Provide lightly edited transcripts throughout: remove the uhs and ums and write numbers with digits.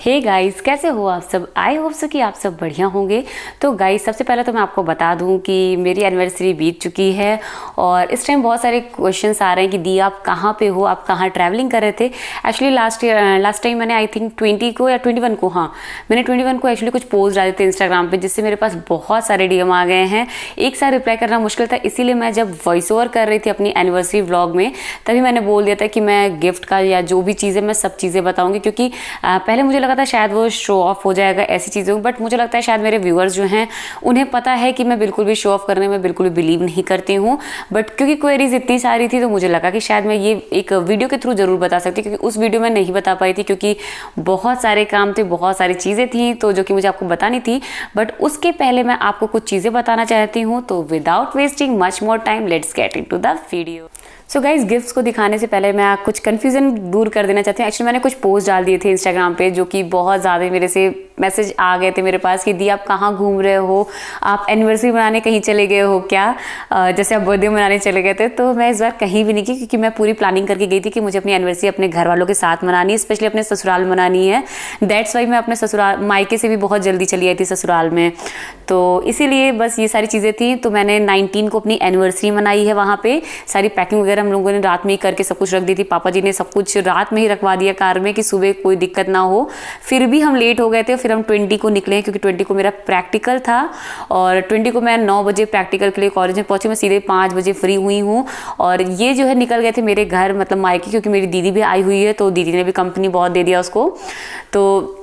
Hey guys, कैसे हो आप सब। आई होप सो कि आप सब बढ़िया होंगे। तो गाइस, सबसे पहले तो मैं आपको बता दूं कि मेरी एनिवर्सरी बीत चुकी है और इस टाइम बहुत सारे क्वेश्चंस आ रहे हैं कि दी आप कहाँ पे हो, आप कहाँ ट्रैवलिंग कर रहे थे। एक्चुअली लास्ट टाइम मैंने आई थिंक 20 को या 21 को, हाँ मैंने 21 को एक्चुअली कुछ पोस्ट डाले थे इंस्टाग्राम पे, जिससे मेरे पास बहुत सारे डीएम आ गए हैं। एक साथ रिप्लाई करना मुश्किल था, इसीलिए मैं जब वॉइस ओवर कर रही थी अपनी एनिवर्सरी व्लॉग में, तभी मैंने बोल दिया था कि मैं गिफ्ट का या जो भी चीज़ें मैं सब चीज़ें बताऊंगी, क्योंकि पहले मुझे लगा था शायद वो शो ऑफ हो जाएगा ऐसी चीज़ों, बट मुझे लगता है शायद मेरे व्यूअर्स जो हैं उन्हें पता है कि मैं बिल्कुल भी शो ऑफ करने में बिल्कुल भी बिलीव नहीं करती हूँ। बट क्योंकि क्वेरीज इतनी सारी थी तो मुझे लगा कि शायद मैं ये एक वीडियो के थ्रू जरूर बता सकती, क्योंकि उस वीडियो में नहीं बता पाई थी क्योंकि बहुत सारे काम थे, बहुत सारी चीज़ें थी तो जो कि मुझे आपको बतानी थी। बट उसके पहले मैं आपको कुछ चीज़ें बताना चाहती हूँ, तो without wasting much more time let's get into the video. So guys, gifts को दिखाने से पहले मैं कुछ कन्फ्यूजन दूर कर देना चाहती हूँ। एक्चुअली मैंने कुछ पोस्ट डाल दिए थे इंस्टाग्राम पे, जो कि बहुत ज़्यादा मेरे से मैसेज आ गए थे मेरे पास कि दी आप कहाँ घूम रहे हो, आप एनिवर्सरी मनाने कहीं चले गए हो क्या, जैसे आप बर्थडे मनाने चले गए थे। तो मैं इस बार कहीं भी नहीं की, क्योंकि मैं पूरी प्लानिंग करके गई थी कि मुझे अपनी एनिवर्सरी अपने घर वालों के साथ मनानी है, स्पेशली अपने ससुराल मनानी है। दैट्स वाई मैं अपने ससुराल मायके से भी बहुत जल्दी चली आई थी ससुराल में, तो इसीलिए बस ये सारी चीज़ें थी। तो मैंने 19 को अपनी एनिवर्सरी मनाई है वहाँ पे। सारी पैकिंग वगैरह हम लोगों ने रात में ही करके सब कुछ रख दी थी। पापा जी ने सब कुछ रात में ही रखवा दिया कार में कि सुबह कोई दिक्कत ना हो। फिर भी हम लेट हो गए थे, फिर हम 20 को निकले, क्योंकि 20 को मेरा प्रैक्टिकल था और 20 को मैं 9 बजे प्रैक्टिकल के लिए कॉलेज में पहुंची। मैं सीधे 5 बजे फ्री हुई हूँ और ये जो है निकल गए थे मेरे घर, मतलब मायके, क्योंकि मेरी दीदी भी आई हुई है, तो दीदी ने भी कंपनी बहुत दे दिया उसको। तो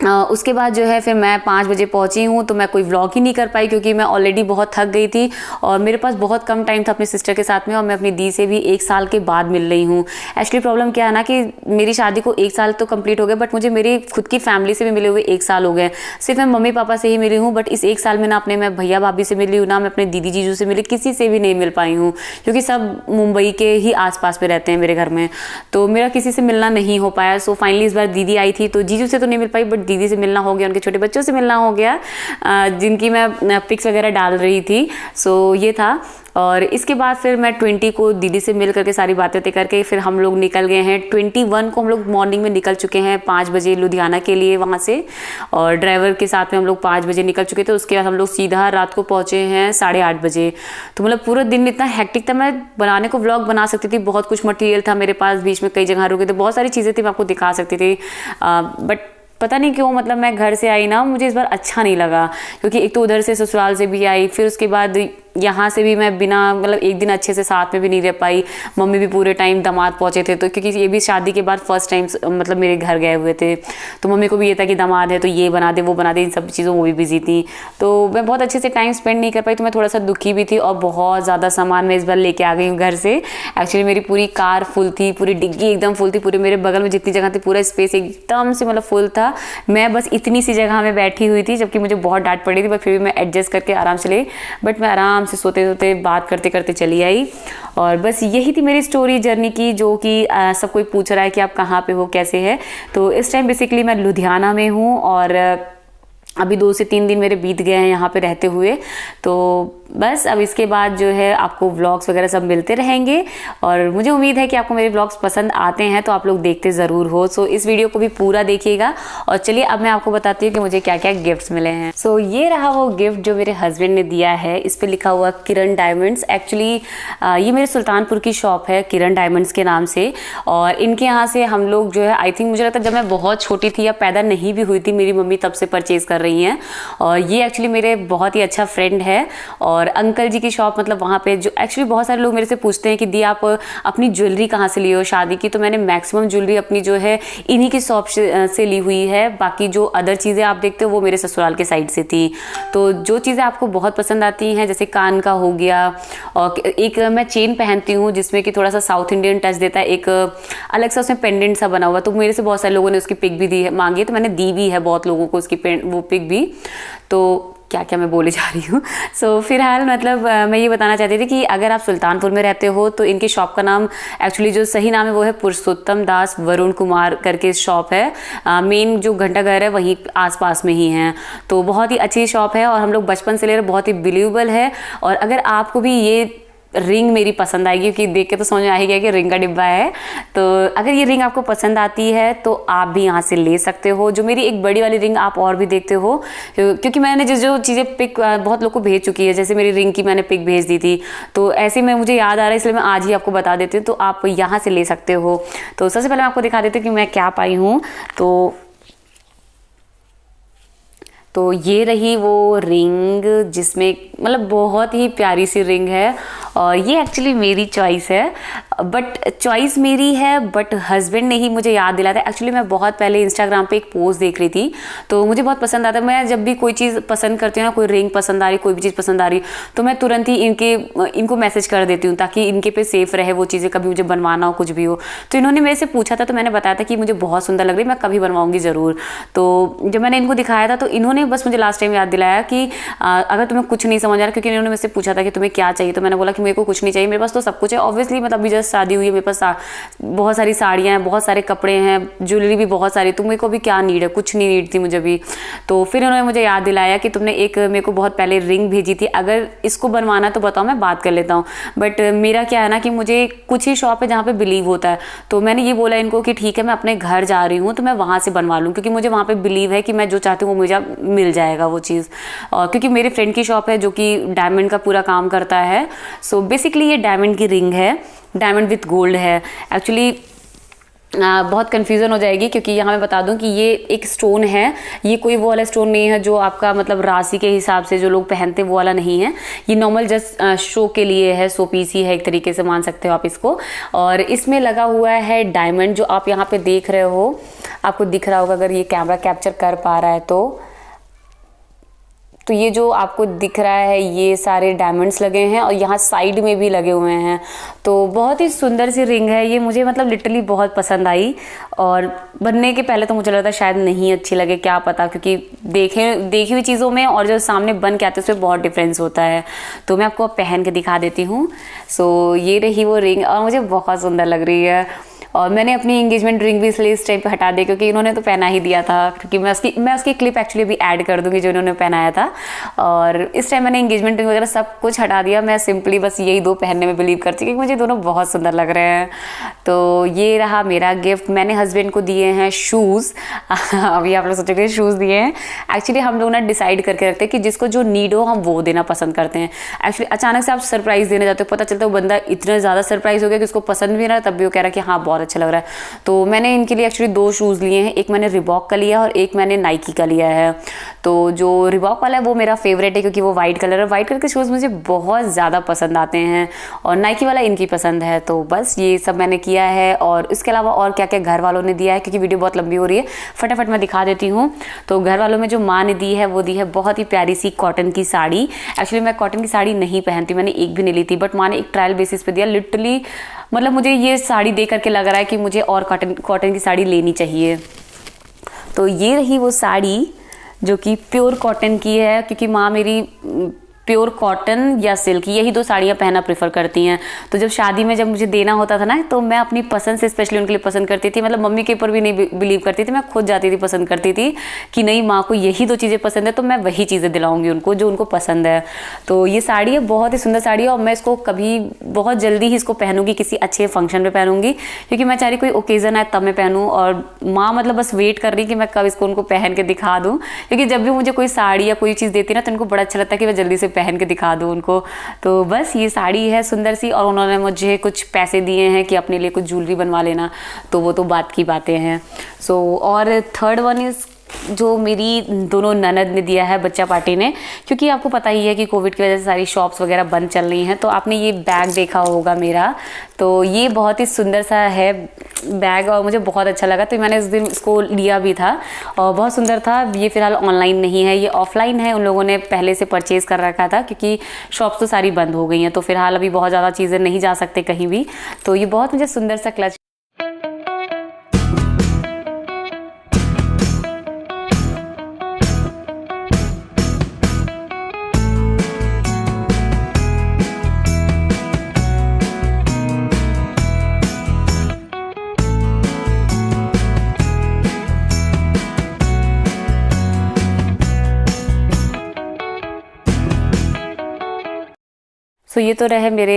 उसके बाद जो है फिर मैं 5 बजे पहुंची हूँ, तो मैं कोई व्लॉग ही नहीं कर पाई क्योंकि मैं ऑलरेडी बहुत थक गई थी और मेरे पास बहुत कम टाइम था अपनी सिस्टर के साथ में, और मैं अपनी दी से भी 1 साल के बाद मिल रही हूँ। एक्चुअली प्रॉब्लम क्या है ना कि मेरी शादी को 1 साल तो कंप्लीट हो गया, बट मुझे मेरी खुद की फैमिली से भी मिले हुए 1 साल हो गए। सिर्फ मैं मम्मी पापा से ही मिली हूँ, बट इस 1 साल में ना अपने मैं भैया भाभी से मिली हूँ, ना मैं अपने दीदी जीजू से मिली, किसी से भी नहीं मिल पाई हूँ, क्योंकि सब मुंबई के ही आसपास में रहते हैं मेरे घर में, तो मेरा किसी से मिलना नहीं हो पाया। सो फाइनली इस बार दीदी आई थी, तो जीजू से तो नहीं मिल पाई, बट दीदी से मिलना हो गया, उनके छोटे बच्चों से मिलना हो गया, जिनकी मैं पिक्स वगैरह डाल रही थी। सो ये था। और इसके बाद फिर मैं 20 को दीदी से मिल करके सारी बातें करके फिर हम लोग निकल गए हैं। 21 को हम लोग मॉर्निंग में निकल चुके हैं 5 बजे लुधियाना के लिए वहाँ से, और ड्राइवर के साथ में हम लोग 5 बजे निकल चुके थे। उसके बाद हम लोग सीधा रात को पहुँचे हैं 8:30 बजे। तो मतलब पूरा दिन इतना हेक्टिक था, मैं बनाने को व्लॉग बना सकती थी, बहुत कुछ मटेरियल था मेरे पास, बीच में कई जगह रुके थे, बहुत सारी चीज़ें थी मैं आपको दिखा सकती थी। बट पता नहीं क्यों, मतलब मैं घर से आई ना, मुझे इस बार अच्छा नहीं लगा, क्योंकि एक तो उधर से ससुराल से भी आई, फिर उसके बाद यहाँ से भी मैं बिना मतलब एक दिन अच्छे से साथ में भी नहीं रह पाई। मम्मी भी पूरे टाइम दामाद पहुँचे थे, तो क्योंकि ये भी शादी के बाद फर्स्ट टाइम मतलब मेरे घर गए हुए थे, तो मम्मी को भी ये था कि दामाद है तो ये बना दे वो बना दे, इन सब चीज़ों वो भी बिजी थी, तो मैं बहुत अच्छे से टाइम स्पेंड नहीं कर पाई। तो मैं थोड़ा सा दुखी भी थी और बहुत ज़्यादा सामान मैं इस बार लेके आ गई हूँ घर से। एक्चुअली मेरी पूरी कार फुल थी, पूरी डिग्गी एकदम फुल थी, पूरे मेरे बगल में जितनी जगह थी पूरा स्पेस एकदम से मतलब फुल था। मैं बस इतनी सी जगह में बैठी हुई थी, जबकि मुझे बहुत डांट पड़ी थी, बट फिर भी मैं एडजस्ट करके आराम से ले, बट मैं आराम से सोते सोते बात करते करते चली आई। और बस यही थी मेरी स्टोरी जर्नी की, जो कि सब कोई पूछ रहा है कि आप कहाँ पे हो, कैसे है। तो इस टाइम बेसिकली मैं लुधियाना में हूँ और अभी 2 से 3 दिन मेरे बीत गए हैं यहाँ पे रहते हुए। तो बस अब इसके बाद जो है आपको व्लॉग्स वगैरह सब मिलते रहेंगे, और मुझे उम्मीद है कि आपको मेरे व्लॉग्स पसंद आते हैं, तो आप लोग देखते ज़रूर हो। सो इस वीडियो को भी पूरा देखिएगा। और चलिए अब मैं आपको बताती हूँ कि मुझे क्या क्या गिफ्ट्स मिले हैं। सो ये रहा वो गिफ्ट जो मेरे हस्बैंड ने दिया है। इस पर लिखा हुआ किरण डायमंड्स। एक्चुअली ये मेरे सुल्तानपुर की शॉप है किरण डायमंड्स के नाम से, और इनके यहाँ से हम लोग जो है आई थिंक मुझे लगता है जब मैं बहुत छोटी थी या पैदा नहीं भी हुई थी, मेरी मम्मी तब से परचेज कर रही हैं। और ये एक्चुअली मेरे बहुत ही अच्छा फ्रेंड है, और अंकल जी की शॉप, मतलब वहाँ पे जो एक्चुअली बहुत सारे लोग मेरे से पूछते हैं कि दी आप अपनी ज्वेलरी कहाँ से ली हो शादी की, तो मैंने मैक्सिमम ज्वेलरी अपनी जो है इन्हीं की शॉप से ली हुई है। बाकी जो अदर चीज़ें आप देखते हो वो मेरे ससुराल के साइड से थी। तो जो चीज़ें आपको बहुत पसंद आती हैं, जैसे कान का हो गया, और एक मैं चेन पहनती हूँ जिसमें कि थोड़ा सा साउथ इंडियन टच देता है, एक अलग सा उसमें पेंडेंट सा बना हुआ, तो मेरे से बहुत सारे लोगों ने उसकी पिक भी दी है, मांगी है, तो मैंने दी भी है बहुत लोगों को उसकी वो पिक भी। तो क्या क्या मैं बोले जा रही हूँ। सो फिलहाल मतलब मैं ये बताना चाहती थी कि अगर आप सुल्तानपुर में रहते हो तो इनकी शॉप का नाम एक्चुअली जो सही नाम है वो है पुरुषोत्तम दास वरुण कुमार करके शॉप है। मेन जो घंटाघर है वहीं आसपास में ही है, तो बहुत ही अच्छी शॉप है और हम लोग बचपन से ले रहे, बहुत ही बिलीवेबल है। और अगर आपको भी ये रिंग मेरी पसंद आएगी, क्योंकि देख के तो समझ में आ ही गया कि रिंग का डिब्बा है। तो अगर ये रिंग आपको पसंद आती है तो आप भी यहाँ से ले सकते हो। जो मेरी एक बड़ी वाली रिंग आप और भी देखते हो, क्योंकि मैंने जो चीज़ें पिक बहुत लोग को भेज चुकी है, जैसे मेरी रिंग की मैंने पिक भेज दी थी, तो ऐसे में मुझे याद आ रहा है, इसलिए मैं आज ही आपको बता देती हूँ। तो आप यहाँ से ले सकते हो। तो सबसे पहले मैं आपको दिखा देती हूँ कि मैं क्या पाई हूँ। तो ये रही वो रिंग, जिसमें मतलब बहुत ही प्यारी सी रिंग है, और ये एक्चुअली मेरी चॉइस है। बट चॉइस मेरी है, बट हस्बैंड ने ही मुझे याद दिलाया था। एक्चुअली मैं बहुत पहले इंस्टाग्राम पे एक पोस्ट देख रही थी, तो मुझे बहुत पसंद आता है। मैं जब भी कोई चीज़ पसंद करती हूँ ना, कोई रिंग पसंद आ रही, कोई भी चीज़ पसंद आ रही, तो मैं तुरंत ही इनको मैसेज कर देती हूँ, ताकि इनके पे सेफ रहे वो चीज़ें, कभी मुझे बनवाना हो कुछ भी हो। तो इन्होंने मेरे से पूछा था, तो मैंने बताया था कि मुझे बहुत सुंदर लग रही है, मैं कभी बनवाऊंगी ज़रूर। तो जब मैंने इनको दिखाया था, तो इन्होंने बस मुझे लास्ट टाइम याद दिलाया कि अगर तुम्हें कुछ नहीं समझ आ रहा, क्योंकि इन्होंने मुझसे पूछा था कि तुम्हें क्या चाहिए, तो मैंने बोला कि मेरे को कुछ नहीं चाहिए, मेरे पास तो सब कुछ है। ऑब्वियसली मतलब अभी जस्ट शादी हुई है, मेरे पास बहुत सारी साड़ियाँ हैं, बहुत सारे कपड़े हैं, ज्वेलरी भी बहुत सारी, तो मेरे को भी क्या नीड है, कुछ नहीं नीड थी मुझे भी। तो फिर उन्होंने मुझे याद दिलाया कि तुमने एक मेरे को बहुत पहले रिंग भेजी थी, अगर इसको बनवाना तो बताओ, मैं बात कर लेता हूँ। बट मेरा क्या है ना कि मुझे कुछ ही शॉप है जहाँ पे बिलीव होता है, तो मैंने ये बोला इनको कि ठीक है, मैं अपने घर जा रही हूँ तो मैं वहाँ से बनवा लूँ, क्योंकि मुझे वहाँ पे बिलीव है कि मैं जो चाहती हूँ वो मुझे मिल जाएगा वो चीज़। क्योंकि मेरे फ्रेंड की शॉप है जो कि डायमंड का पूरा काम करता है। सो बेसिकली ये डायमंड की रिंग है, डायमंड विथ गोल्ड है। एक्चुअली बहुत कन्फ्यूज़न हो जाएगी, क्योंकि यहाँ मैं बता दूं कि ये एक स्टोन है, ये कोई वो वाला स्टोन नहीं है जो आपका मतलब राशि के हिसाब से जो लोग पहनते हैं वो वाला नहीं है। ये नॉर्मल जस्ट शो के लिए है, शो पीस ही है एक तरीके से मान सकते हो आप इसको। और इसमें लगा हुआ है डायमंड, जो आप यहाँ पे देख रहे हो, आपको दिख रहा होगा अगर ये कैमरा कैप्चर कर पा रहा है तो ये जो आपको दिख रहा है ये सारे डायमंड्स लगे हैं, और यहाँ साइड में भी लगे हुए हैं। तो बहुत ही सुंदर सी रिंग है ये, मुझे मतलब लिटरली बहुत पसंद आई। और बनने के पहले तो मुझे लगा था शायद नहीं अच्छी लगे, क्या पता, क्योंकि देखी हुई चीज़ों में और जो सामने बन के आते हैं उसमें बहुत डिफरेंस होता है। तो मैं आपको पहन के दिखा देती हूँ। सो ये रही वो रिंग, और मुझे बहुत सुंदर लग रही है। और मैंने अपनी एंगेजमेंट रिंग भी इसलिए इस टाइम पे हटा दी, क्योंकि इन्होंने तो पहना ही दिया था, क्योंकि मैं उसकी क्लिप एक्चुअली भी ऐड कर दूंगी जो इन्होंने पहनाया था। और इस टाइम मैंने एंगेजमेंट रिंग वगैरह सब कुछ हटा दिया, मैं सिंपली बस यही दो पहनने में बिलीव करती हूँ, क्योंकि मुझे दोनों बहुत सुंदर लग रहे हैं। तो ये रहा मेरा गिफ्ट। मैंने हस्बैंड को दिए हैं शूज़। अभी आप लोग सोचोगे शूज़ दिए हैं, एक्चुअली हम लोग ना डिसाइड करके रखते हैं कि जिसको जो नीड हो हम वो देना पसंद करते हैं। एक्चुअली अचानक से आप सरप्राइज़ देने जाते हो, पता चलता है वो बंदा इतना ज़्यादा सरप्राइज हो गया कि उसको पसंद भी ना, तब भी वो कह रहा है कि हाँ बहुत अच्छा लग रहा है। तो मैंने इनके लिए एक्चुअली दो शूज़ लिए हैं, एक मैंने रिबॉक का लिया और एक मैंने नाइकी का लिया है। तो जो रिबॉक वाला है वो मेरा फेवरेट है, क्योंकि वो वाइट कलर है, वाइट कलर के शूज़ मुझे बहुत ज़्यादा पसंद आते हैं, और नाइकी वाला इनकी पसंद है। तो बस ये सब मैंने किया है, और इसके अलावा और क्या क्या घर वालों ने दिया है, क्योंकि वीडियो बहुत लंबी हो रही है, फटाफट मैं दिखा देती हूँ। तो घर वालों में जो माँ ने दी है वो दी है बहुत ही प्यारी सी कॉटन की साड़ी। एक्चुअली मैं कॉटन की साड़ी नहीं पहनती, मैंने एक भी नहीं ली थी, बट माँ ने एक ट्रायल बेसिस पे दिया। लिटरली मतलब मुझे ये साड़ी देख करके लग रहा है कि मुझे और कॉटन की साड़ी लेनी चाहिए। तो ये रही वो साड़ी जो कि प्योर कॉटन की है, क्योंकि माँ मेरी प्योर कॉटन या सिल्क यही दो साड़ियाँ पहनना प्रेफर करती हैं। तो जब शादी में जब मुझे देना होता था ना, तो मैं अपनी पसंद से स्पेशली उनके लिए पसंद करती थी। मतलब मम्मी के ऊपर भी नहीं बिलीव करती थी, मैं खुद जाती थी, पसंद करती थी कि नहीं माँ को यही दो चीज़ें पसंद है, तो मैं वही चीज़ें दिलाऊंगी उनको जो उनको पसंद है। तो ये साड़ी है, बहुत ही सुंदर साड़ी है, और मैं इसको कभी बहुत जल्दी ही इसको पहनूंगी, किसी अच्छे फंक्शन में पहनूंगी, क्योंकि मैं चाह रही कोई ओकेजन है तब मैं पहनूँ। और माँ मतलब बस वेट कर रही कि मैं कब इसको उनको पहन के दिखा दूँ, क्योंकि जब भी मुझे कोई साड़ी या कोई चीज़ देती है ना, तो उनको बड़ा अच्छा लगता है कि मैं जल्दी से पहन के दिखा दूँ उनको। तो बस ये साड़ी है सुंदर सी, और उन्होंने मुझे कुछ पैसे दिए हैं कि अपने लिए कुछ ज्वेलरी बनवा लेना, तो वो तो बात की बातें हैं। सो और थर्ड वन इज़ जो मेरी दोनों ननद ने दिया है बच्चा पार्टी ने, क्योंकि आपको पता ही है कि कोविड की वजह से सारी शॉप्स वगैरह बंद चल रही हैं। तो आपने ये बैग देखा होगा मेरा, तो ये बहुत ही सुंदर सा है बैग, और मुझे बहुत अच्छा लगा, तो मैंने इस दिन इसको लिया भी था और बहुत सुंदर था। ये फिलहाल ऑनलाइन नहीं है, ये ऑफलाइन है, उन लोगों ने पहले से परचेज़ कर रखा था, क्योंकि शॉप्स तो सारी बंद हो गई हैं, तो फिलहाल अभी बहुत ज़्यादा चीज़ें नहीं जा सकते कहीं भी। तो ये बहुत मुझे सुंदर सा क्लच। सो ये तो रहे मेरे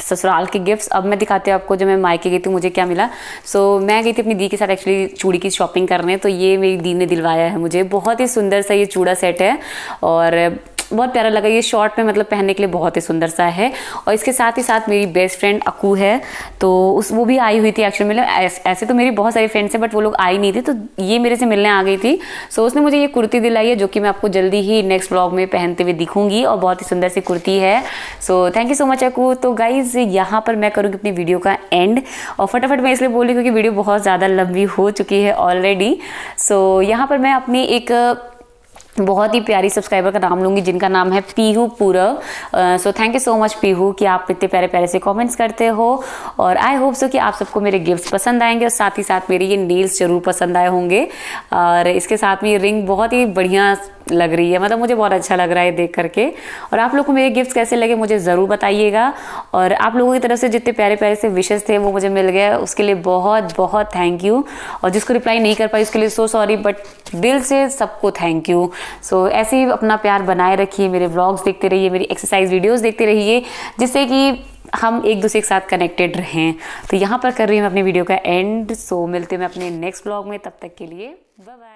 ससुराल के गिफ्ट्स। अब मैं दिखाती हूँ आपको जब मैं मायके गई थी मुझे क्या मिला। सो मैं गई थी अपनी दी के साथ एक्चुअली चूड़ी की शॉपिंग करने, तो ये मेरी दी ने दिलवाया है मुझे। बहुत ही सुंदर सा ये चूड़ा सेट है और बहुत प्यारा लगा। ये शॉर्ट में मतलब पहनने के लिए बहुत ही सुंदर सा है। और इसके साथ ही साथ मेरी बेस्ट फ्रेंड अकू है, तो वो भी आई हुई थी एक्चुअली। मतलब ऐसे तो मेरी बहुत सारी फ्रेंड्स हैं बट वो लोग आई नहीं थी, तो ये मेरे से मिलने आ गई थी। सो उसने मुझे ये कुर्ती दिलाई है जो कि मैं आपको जल्दी ही नेक्स्ट व्लॉग में पहनते हुए दिखूंगी, और बहुत ही सुंदर सी कुर्ती है। So thank you so much Aku. तो गाइज यहाँ पर मैं करूँगी अपनी वीडियो का एंड, और फटाफट मैं इसलिए बोल रही हूँ क्योंकि वीडियो बहुत ज़्यादा लंबी हो चुकी है ऑलरेडी। सो यहाँ पर मैं अपनी एक बहुत ही प्यारी सब्सक्राइबर का नाम लूंगी जिनका नाम है Pihu Purav. So thank you so much Pihu कि आप इतने प्यारे प्यारे से कमेंट्स करते हो, और आई होप सो कि आप सबको मेरे गिफ्ट्स पसंद आएंगे, और साथ ही साथ मेरे ये नेल्स जरूर पसंद आए होंगे। और इसके साथ में ये रिंग बहुत ही बढ़िया लग रही है, मतलब मुझे बहुत अच्छा लग रहा है देख करके। और आप लोग को मेरे गिफ्ट्स कैसे लगे मुझे ज़रूर बताइएगा, और आप लोगों की तरफ से जितने प्यारे प्यारे से विशेस थे वो मुझे मिल गए, उसके लिए बहुत बहुत थैंक यू। और जिसको रिप्लाई नहीं कर पाई उसके लिए सो सॉरी, बट दिल से सबको थैंक यू। सो ऐसे ही अपना प्यार बनाए रखिए, मेरे व्लॉग्स देखते रहिए, मेरी एक्सरसाइज वीडियोज़ देखते रहिए, जिससे कि हम एक दूसरे के साथ कनेक्टेड रहें। तो यहाँ पर कर रही हूँ मैं अपनी वीडियो का एंड। सो मिलते हैं मैं अपने नेक्स्ट व्लॉग में, तब तक के लिए बाय बाय।